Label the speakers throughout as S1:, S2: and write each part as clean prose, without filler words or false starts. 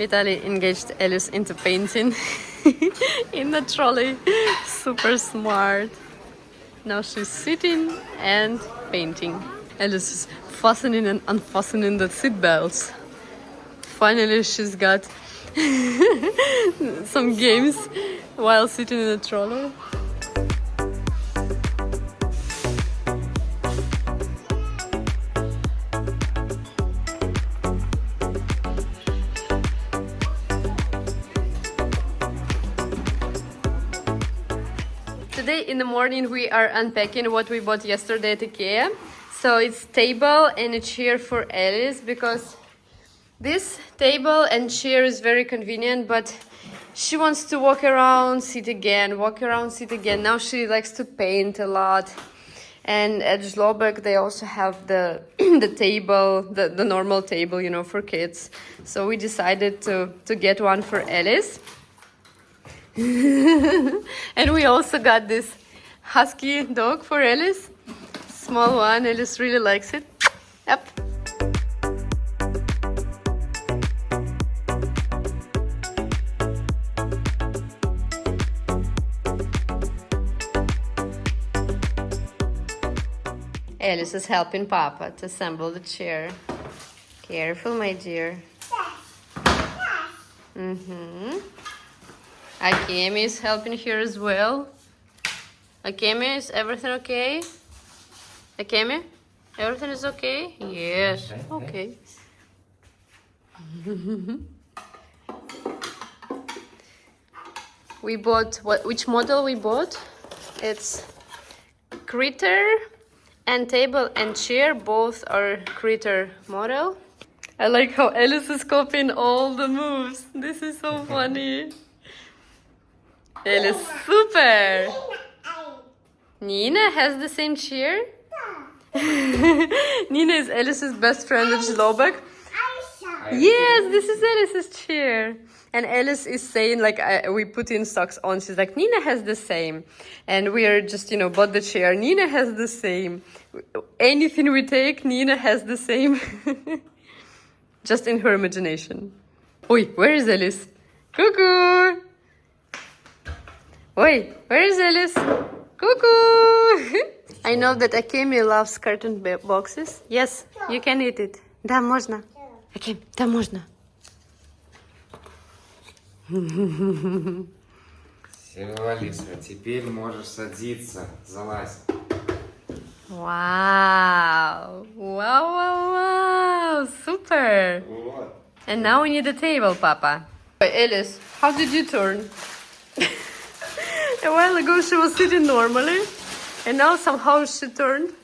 S1: Vitaly engaged Alice into painting in the trolley. Super smart. Now she's sitting and painting. Alice is fastening and unfastening the seat belts. Finally, she's got some games while sitting in a trolley. Today in the morning we are unpacking what we bought yesterday at IKEA. So it's table and a chair for Alice because this table and chair is very convenient, but she wants to walk around, sit again, walk around, sit again. Now she likes to paint a lot. And at Zlobek they also have the the table, the normal table, you know, for kids. So we decided to get one for Alice. And we also got this husky dog for Alice. Small one. Alice really likes it. Yep. Alice is helping Papa to assemble the chair. Careful, my dear. Akemi is helping here as well. Akemi, is everything okay? Akemi, everything is okay? Yes. Okay. We bought which model we bought? It's Critter and table and chair. Both are Critter model. I like how Alice is copying all the moves. This is so funny. Alice, super! Nina has the same chair? Nina is Alice's best friend at Zlobek. Yes, this is Alice's chair. And Alice is saying, like, we put in socks on. She's like, Nina has the same. And we are just, you know, bought the chair. Nina has the same. Anything we take, Nina has the same. Just in her imagination. Oi, where is Alice? Cuckoo! Oi, where is Alice? Cuckoo! I know that Akemi loves carton boxes. Yes, you can eat it. Да, можно. Akemi, да, можно.
S2: Все, Алиса, теперь можешь садиться. Залазь.
S1: Wow. Wow, wow, wow. Super.
S2: Вот.
S1: And now we need a table, Papa. Alice, how did you turn? A while ago she was sitting normally, and now somehow she turned.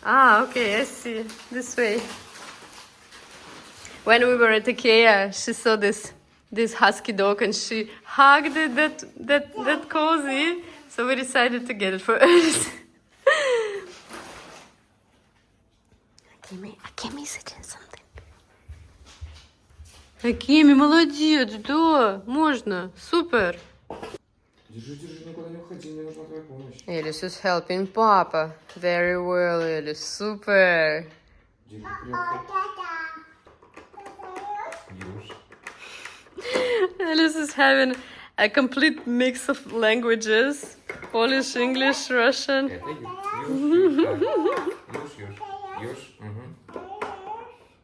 S1: Ah, okay, I see. This way. When we were at IKEA, she saw this husky dog and she hugged it, that cozy. So we decided to get it for us. Akemi is eating something. Akemi, молодец, да, можно, супер.
S2: Держи, никуда не уходи, мне нужна твоя помощь.
S1: Alice is helping Papa. Very well, Alice, super.
S2: Держи крепко. Юж.
S1: Alice is having a complete mix of languages. Polish, English, Russian.
S2: Это юж.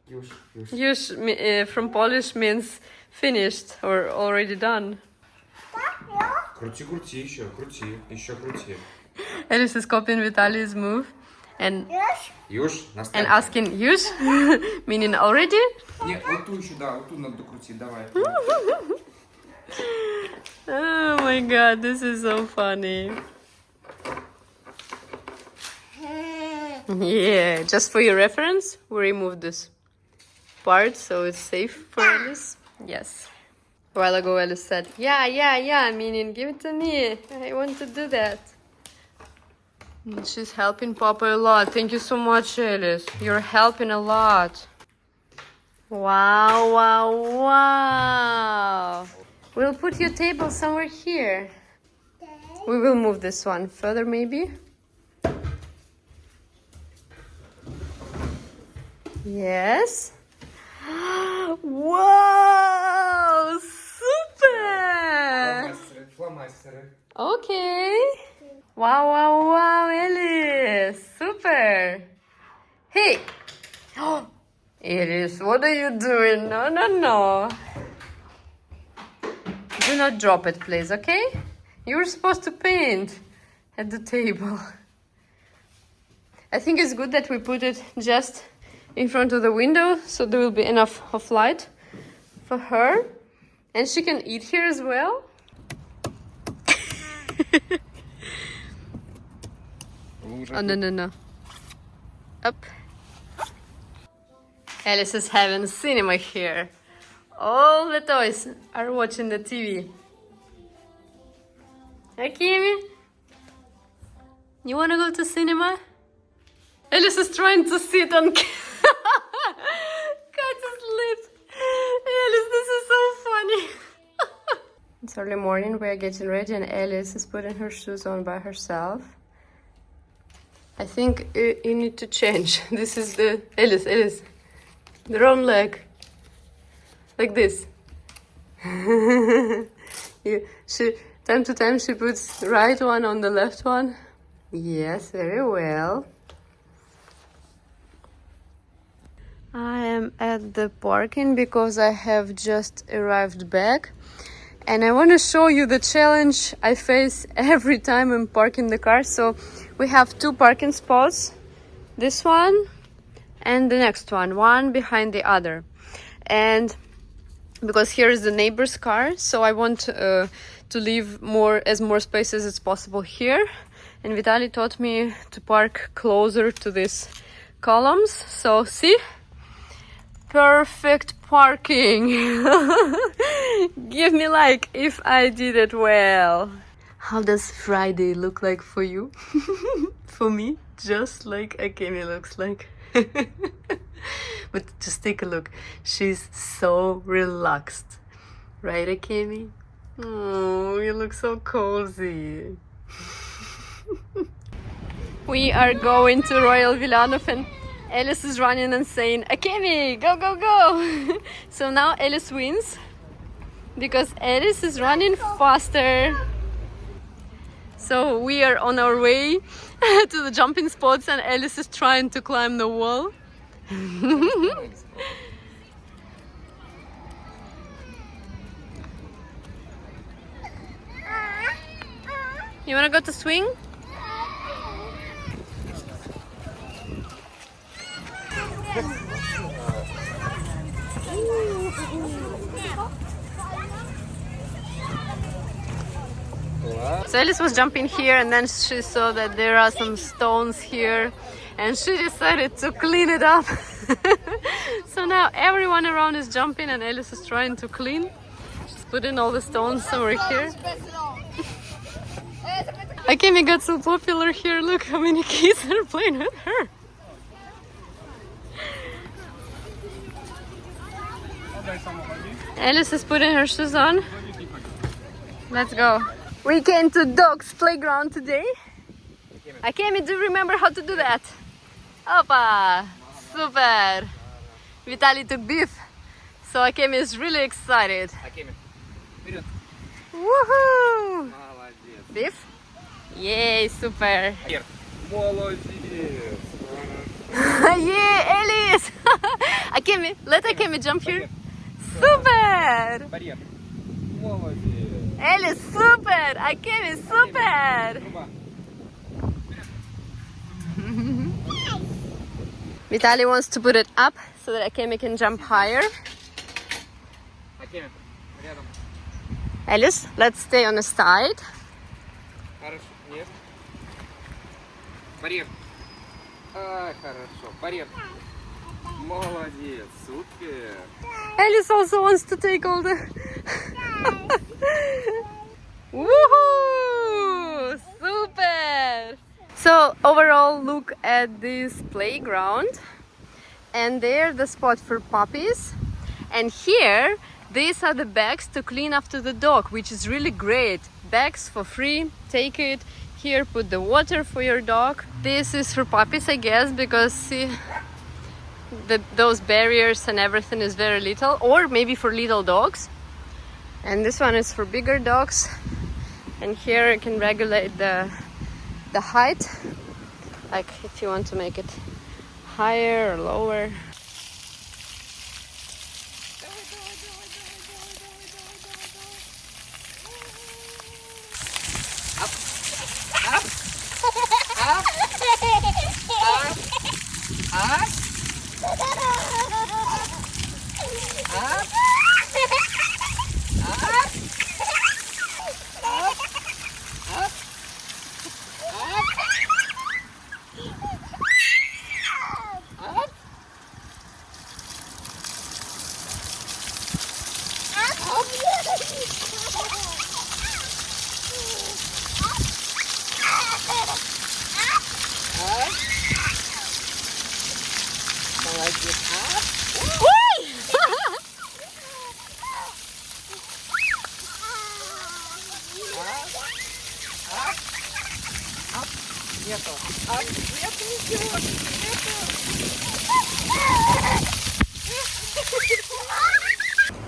S2: Юж.
S1: Yush from Polish means finished or already done.
S2: Крути, еще крути.
S1: Alice is copying Vitaly's move and
S2: Юж,
S1: and asking Yush, meaning already?
S2: Нет, вот ту еще, да, вот ту надо докрутить, давай.
S1: Oh my god, this is so funny. Yeah, just for your reference, we removed this part so it's safe for Alice. Yes. A while ago Alice said, yeah, meaning give it to me. I want to do that. And she's helping Papa a lot. Thank you so much, Alice. You're helping a lot. Wow. We'll put your table somewhere here. We will move this one further maybe. Yes. Wow! Okay. Wow, wow, wow, Alice. Super. Hey. Oh, Alice, what are you doing? No, no, no. Do not drop it, please, okay? You were supposed to paint at the table. I think it's good that we put it just in front of the window so there will be enough of light for her. And she can eat here as well. Oh, no, no, no. Up. Alice is having cinema here. All the toys are watching the TV. Akimi, you wanna go to cinema? Alice is trying to sit on Kat's lip. Alice, this is so funny. It's early morning, we are getting ready and Alice is putting her shoes on by herself. I think you need to change. This is the... Alice, the wrong leg. Like this. Time to time she puts the right one on the left one. Yes, very well. I am at the parking because I have just arrived back. And I want to show you the challenge I face every time I'm parking the car. So we have 2 parking spots. This one and the next one behind the other. And because here is the neighbor's car, so I want to leave more spaces as possible here. And Vitaly taught me to park closer to these columns. So see? Perfect parking. Give me like if I did it well. How does Friday look like for you? For me, just like Akemi looks like. But just take a look. She's so relaxed. Right, Akemi? Oh, you look so cozy. We are going to Royal Vilanov and Alice is running and saying, Akemi, go, go, go. So now Alice wins because Alice is running faster. So we are on our way to the jumping spots and Alice is trying to climb the wall. You wanna go to swing? So Alice was jumping here and then she saw that there are some stones here and she decided to clean it up. So now everyone around is jumping and Alice is trying to clean. She's putting all the stones somewhere here. Akemi got so popular here. Look how many kids are playing with her. Alice is putting her shoes on. Let's go. We came to dog's playground today. Akemi, do you remember how to do that? Opa! Super! Vitaly took beef, so Akemi is really excited.
S2: Akemi, вперед.
S1: Woohoo!
S2: Молодец.
S1: Beef? Yay, super!
S2: Молодец.
S1: Yay, Alice! Akemi, let Akemi jump here. Super!
S2: Барьер. Молодец.
S1: Alice, super! Akemi, super! Vitaly wants to put it up so that Akemi can jump higher.
S2: Akemi, рядом.
S1: Alice, let's stay on the side.
S2: Хорошо. Нет. Барьер. А, хорошо. Барьер. Молодец. Супер.
S1: Alice also wants to take all the... Woohoo! Super! So overall, look at this playground. And there the spot for puppies. And here, these are the bags to clean after the dog, which is really great. Bags for free, take it. Here, put the water for your dog. This is for puppies, I guess, because see, those barriers and everything is very little, or maybe for little dogs. And this one is for bigger dogs. And here you can regulate the height, like if you want to make it higher or lower.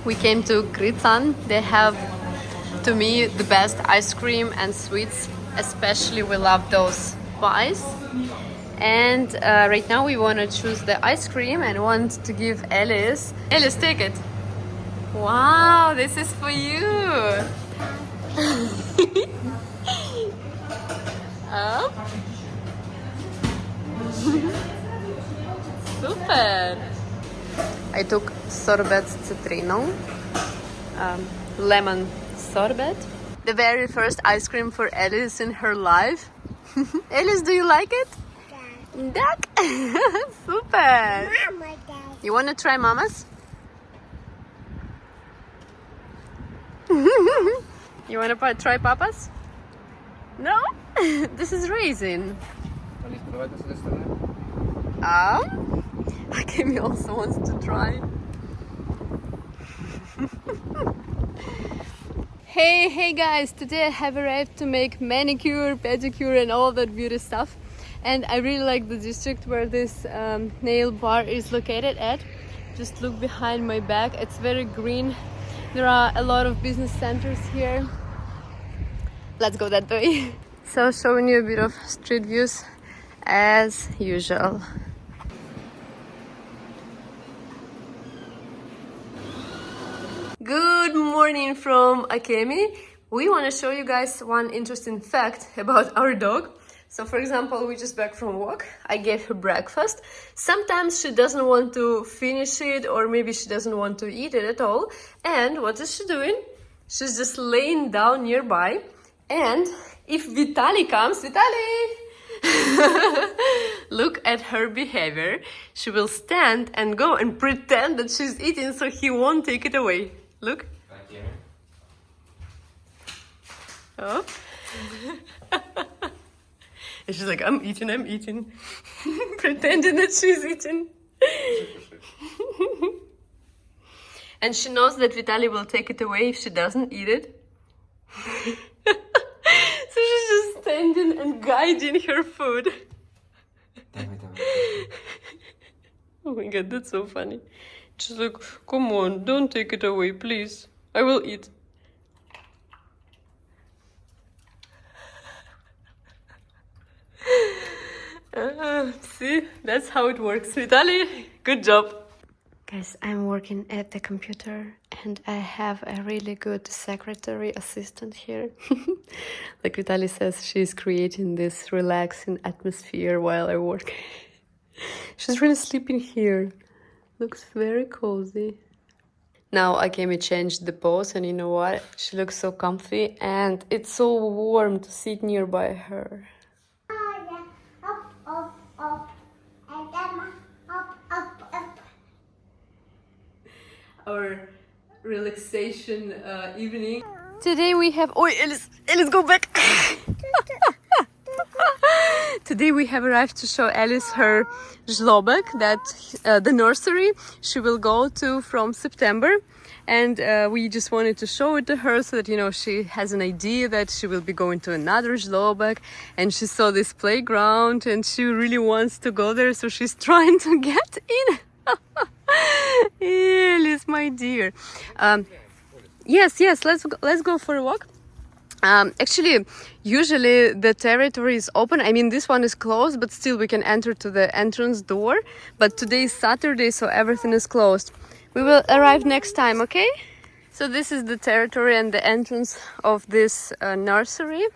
S1: We came to Krican. They have, to me, the best ice cream and sweets. Especially we love those pies. And right now we want to choose the ice cream and want to give Alice. Alice, take it. Wow, this is for you. Up. Super. I took sorbet z cytryną, lemon sorbet. The very first ice cream for Alice in her life. Alice, do you like it? Yeah. Duck? Super. Mama, Dad. You want to try Mama's? You want to try Papa's? No? This is raisin. Akemi also wants to try. Hey guys, today I have arrived to make manicure, pedicure and all that beauty stuff. And I really like the district where this nail bar is located at. Just look behind my back, it's very green. There are a lot of business centers here. Let's go that way. So showing you a bit of street views as usual. Good morning from Akemi. We want to show you guys one interesting fact about our dog. So for example, we just back from walk. I gave her breakfast. Sometimes she doesn't want to finish it, or maybe she doesn't want to eat it at all. And what is she doing? She's just laying down nearby. And if Vitaly comes, Vitaly! Look at her behavior. She will stand and go and pretend that she's eating so he won't take it away. Look. Oh. And she's like, I'm eating. Pretending that she's eating. And she knows that Vitaly will take it away if she doesn't eat it. So she's just standing and guiding her food. Oh my god, that's so funny. She's like, come on, don't take it away, please. I will eat. See, that's how it works. Vitaly, good job. Guys, I'm working at the computer and I have a really good secretary assistant here. Like Vitaly says, she's creating this relaxing atmosphere while I work. She's really sleeping here. Looks very cozy. Now Akemi changed the pose and you know what? She looks so comfy and it's so warm to sit nearby her. Our relaxation evening. Today we have... Oh, Alice, go back! Today we have arrived to show Alice her żłobek, that the nursery she will go to from September. And we just wanted to show it to her so that, you know, she has an idea that she will be going to another żłobek. And she saw this playground and she really wants to go there, so she's trying to get in. Alice, my dear. Yes, let's go for a walk. Actually, usually the territory is open. I mean, this one is closed, but still we can enter to the entrance door. But today is Saturday, so everything is closed. We will arrive next time, okay? So this is the territory and the entrance of this nursery.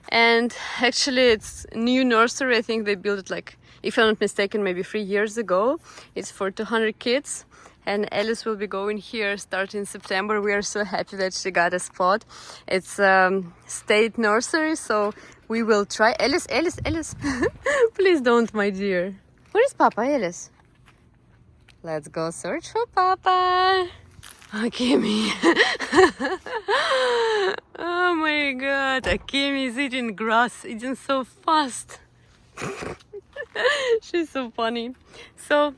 S1: And actually it's new nursery. I think they built it like, if I'm not mistaken, maybe 3 years ago. It's for 200 kids. And Alice will be going here starting September. We are so happy that she got a spot. It's state nursery, so we will try. Alice, Alice, Alice. Please don't, my dear. Where is Papa, Alice? Let's go search for Papa. Akemi. Oh my god, Akemi is eating grass, eating so fast. She's so funny. So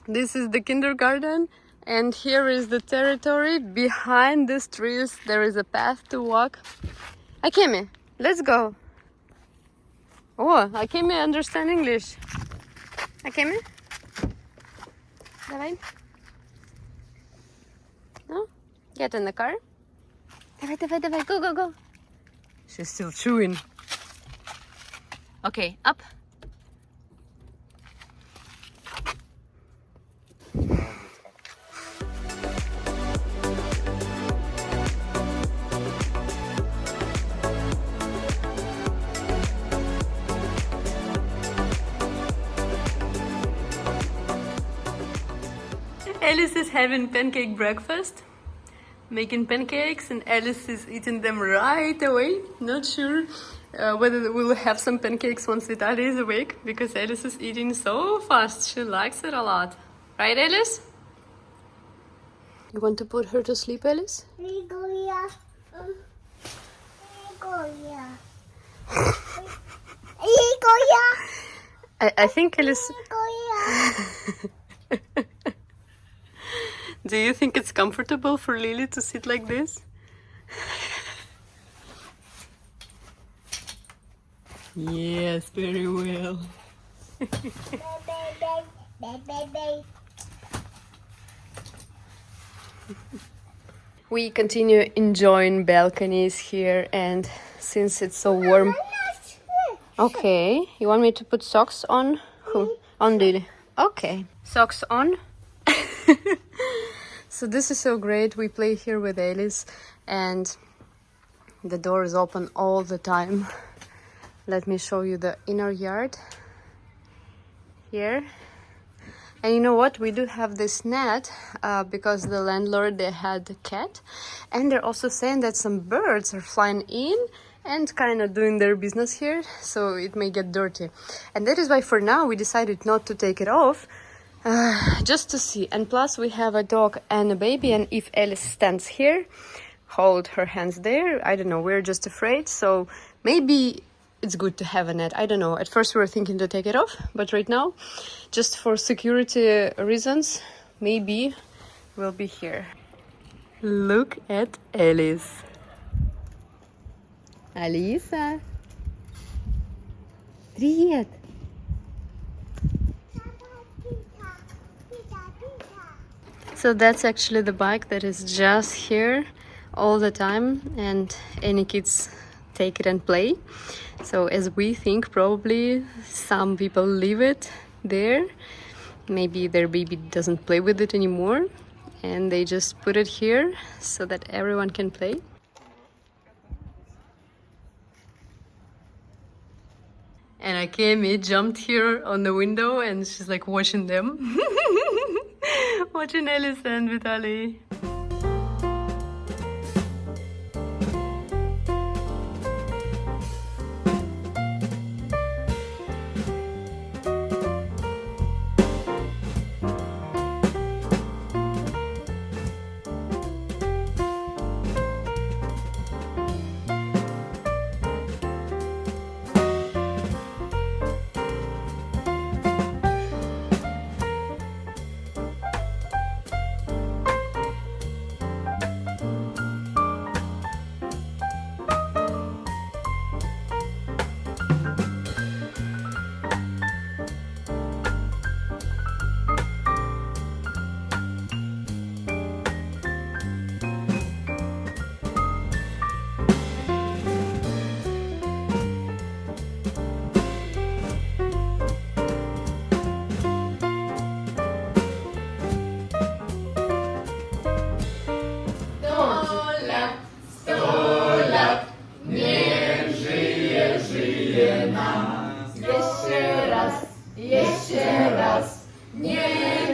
S1: this is the kindergarten, and here is the territory. Behind these trees there is a path to walk. Akemi, let's go. Oh, Akemi understand English. Akemi? Давай. No? Get in the car. Давай, давай, давай. Go, go, go. She's still chewing. Okay, up. Alice is having pancake breakfast, making pancakes, and Alice is eating them right away. Not sure whether we will have some pancakes once Vitaly is awake, because Alice is eating so fast. She likes it a lot. Right, Alice? You want to put her to sleep, Alice? I think Alice... Do you think it's comfortable for Lily to sit like this? Yes, very well. We continue enjoying balconies here, and since it's so warm... Okay, you want me to put socks on? Who? On Lily. Okay, socks on. So this is so great. We play here with Alice, and the door is open all the time. Let me show you the inner yard here. And you know what? We do have this net because the landlord, they had a cat, and they're also saying that some birds are flying in and kind of doing their business here, so it may get dirty. And that is why for now we decided not to take it off. Just to see. And plus we have a dog and a baby, and if Alice stands here, hold her hands there, I don't know, we're just afraid. So maybe it's good to have a net. I don't know. At first we were thinking to take it off, but right now, just for security reasons, maybe we'll be here. Look at Alice. Alisa. Привет. So that's actually the bike that is just here all the time, and any kids take it and play. So as we think, probably some people leave it there. Maybe their baby doesn't play with it anymore, and they just put it here so that everyone can play. And Akemi jumped here on the window, and she's like watching them. Watching Alice and Vitaly. Jeszcze raz. Niech